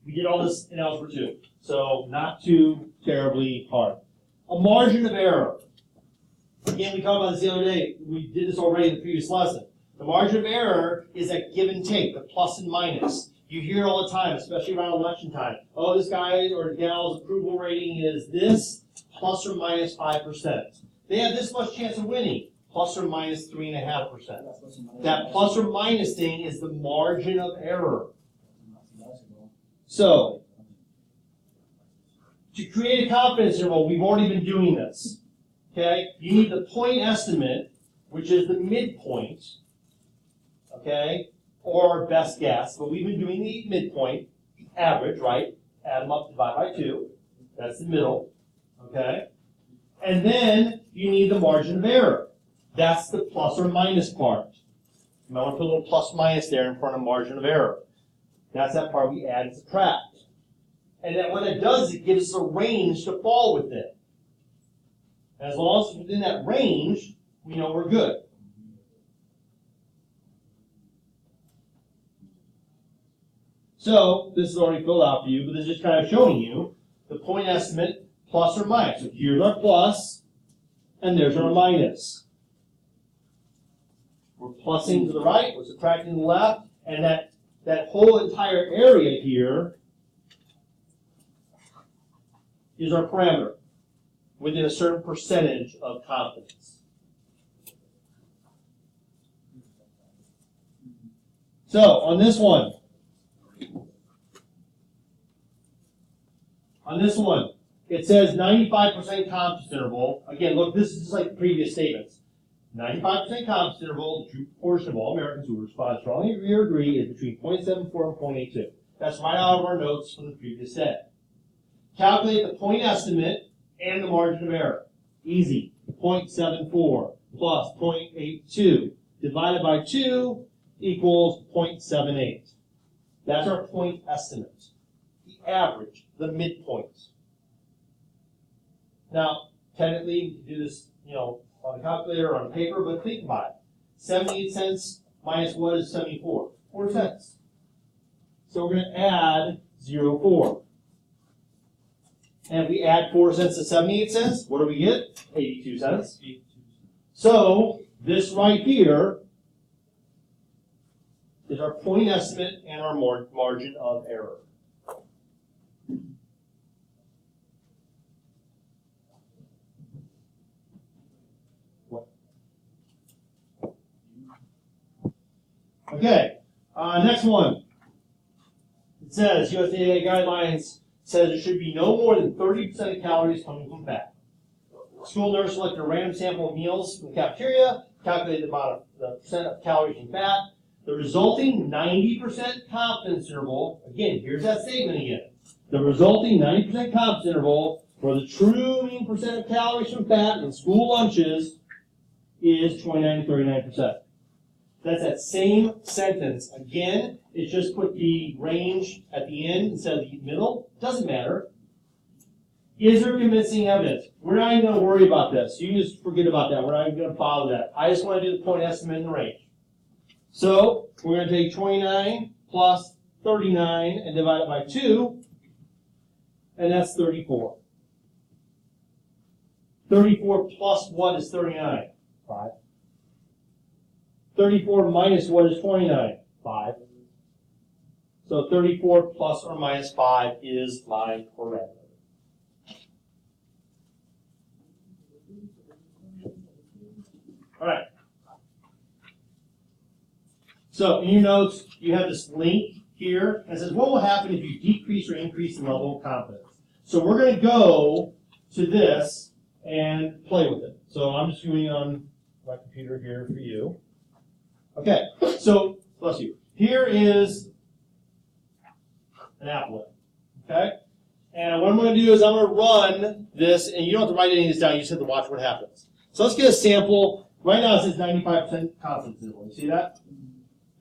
We did all this in Algebra 2, so not too terribly hard. A margin of error. Again, we talked about this the other day. We did this already in the previous lesson. The margin of error is that give and take, the plus and minus. You hear it all the time, especially around election time. Oh, this guy or gal's approval rating is this, plus or minus 5%. They have this much chance of winning, plus or minus 3.5%. That plus or minus thing is the margin of error. So, to create a confidence interval, we've already been doing this. Okay? You need the point estimate, which is the midpoint, okay, or best guess, but we've been doing the midpoint, average, right? Add them up, divide by 2. That's the middle, okay? And then you need the margin of error. That's the plus or minus part. You might want to put a little plus minus there in front of margin of error. That's that part we add and subtract. And then what it does is it gives us a range to fall within. As long as it's within that range, we know we're good. So this is already filled out for you, but this is just kind of showing you the point estimate plus or minus. So here's our plus, and there's our minus. We're plussing to the right, we're subtracting to the left, and that whole entire area here is our parameter within a certain percentage of confidence. So on this one, it says 95% confidence interval. Again, look, this is just like previous statements. 95% confidence interval, the true proportion of all Americans who respond strongly agree or agree is between 0.74 and 0.82. That's right out of our notes from the previous day. Calculate the point estimate and the margin of error. Easy. 0.74 plus 0.82 divided by 2 equals 0.78. That's our point estimate. The average, the midpoint. Now, technically, you can do this, on a calculator or on paper, but think about it. 78 cents minus what is 74? 4 cents. So we're going to add 0.4. And if we add 4 cents to 78 cents, what do we get? 82 cents. So this right here is our point estimate and our margin of error. Okay, next one. It says, USDA guidelines says there should be no more than 30% of calories coming from fat. School nurse selected a random sample of meals from the cafeteria, calculated the percent of calories from fat. The resulting 90% confidence interval, again, here's that statement again. The resulting 90% confidence interval for the true mean percent of calories from fat in school lunches is 29 to 39%. That's that same sentence. Again, it's just put the range at the end instead of the middle. Doesn't matter. Is there convincing evidence? We're not even going to worry about this. You can just forget about that. We're not even going to follow that. I just want to do the point estimate and the range. So we're going to take 29 plus 39 and divide it by 2, and that's 34. 34 plus what is 39? 5. 34 minus what is 29? 5. So 34 plus or minus 5 is my parameter. All right. So in your notes, you have this link here that says, what will happen if you decrease or increase the level of confidence? So we're going to go to this and play with it. So I'm just doing it on my computer here for you. Okay, so, bless you. Here is an applet, okay? And what I'm going to do is I'm going to run this, and you don't have to write any of this down, you just have to watch what happens. So let's get a sample. Right now it says 95% confidence interval. You see that?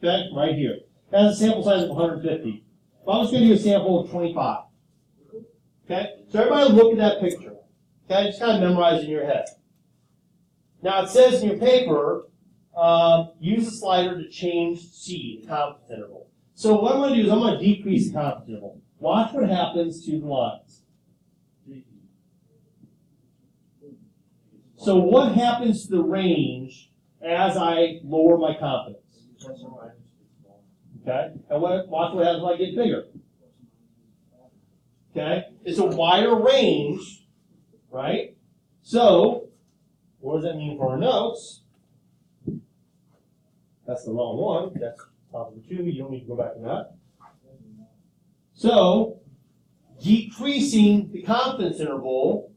Okay, right here. That has a sample size of 150. But I'm just going to do a sample of 25. Okay? So everybody look at that picture. Okay? Just kind of memorize it in your head. Now it says in your paper, use the slider to change C, the confidence interval. So what I'm going to do is I'm going to decrease the confidence interval. Watch what happens to the lines. So what happens to the range as I lower my confidence? Okay? And watch what happens when I get bigger. Okay? It's a wider range, right? So, what does that mean for our notes? That's the wrong one. That's top of the 2. You don't need to go back to that. So, decreasing the confidence interval,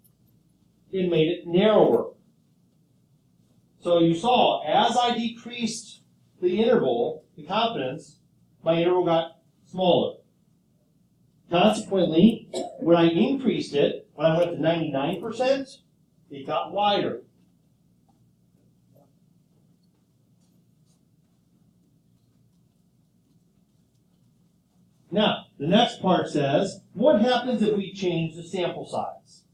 it made it narrower. So you saw, as I decreased the interval, the confidence, my interval got smaller. Consequently, when I increased it, when I went to 99%, it got wider. Now, the next part says, what happens if we change the sample size?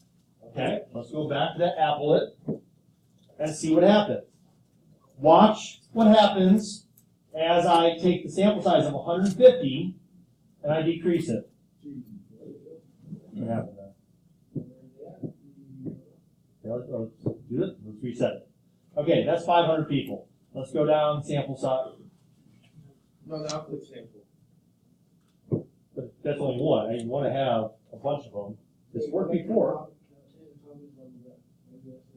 Okay, let's go back to that applet and see what happens. Watch what happens as I take the sample size of 150 and I decrease it. What happened there? Okay, let's do this. Let's reset it. Okay, that's 500 people. Let's go down sample size. No, the output sample. But that's only one. I want to have a bunch of them. This worked before.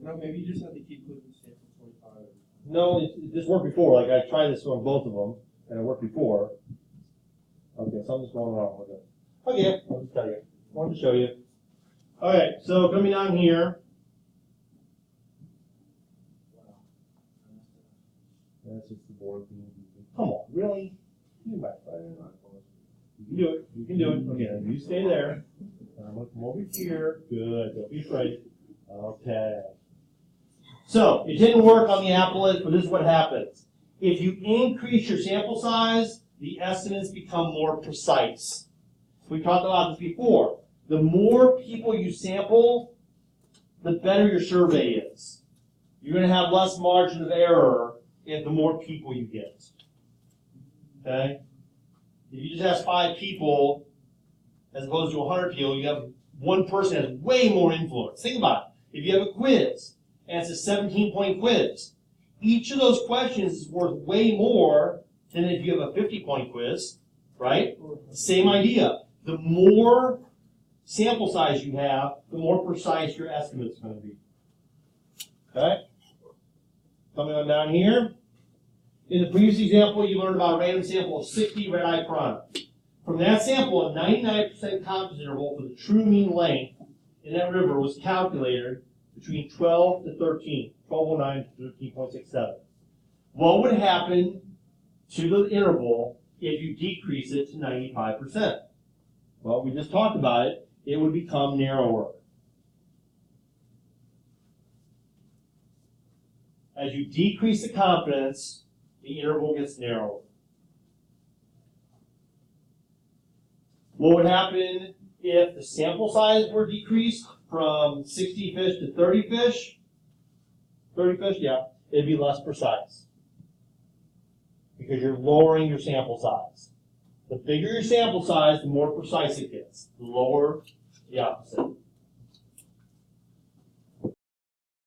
No, maybe you just have to keep putting sample 25. No, this worked before. Like I tried this on both of them, and it worked before. Okay, something's going wrong with it. Okay, I'll just tell you. I wanted to show you. Okay, so coming down here. That's just the board. Come on, really? You can do it. You can do it. Okay, you stay there. I'm going to come over here. Good. Don't be afraid. Okay. So, it didn't work on the applet, but this is what happens. If you increase your sample size, the estimates become more precise. We talked about this before. The more people you sample, the better your survey is. You're going to have less margin of error if the more people you get. Okay? If you just ask 5 people, as opposed to 100 people, you have one person that has way more influence. Think about it. If you have a quiz, and it's a 17-point quiz, each of those questions is worth way more than if you have a 50-point quiz, right? Same idea. The more sample size you have, the more precise your estimate is going to be. Okay? Coming on down here. In the previous example, you learned about a random sample of 60 red-eye piranha. From that sample, a 99% confidence interval for the true mean length in that river was calculated between 12 to 13, 1209 to 13.67. What would happen to the interval if you decrease it to 95%? Well, we just talked about it. It would become narrower. As you decrease the confidence, the interval gets narrower. What would happen if the sample size were decreased from 60 fish to 30 fish? 30 fish, yeah, it'd be less precise. Because you're lowering your sample size. The bigger your sample size, the more precise it gets. The lower, the opposite.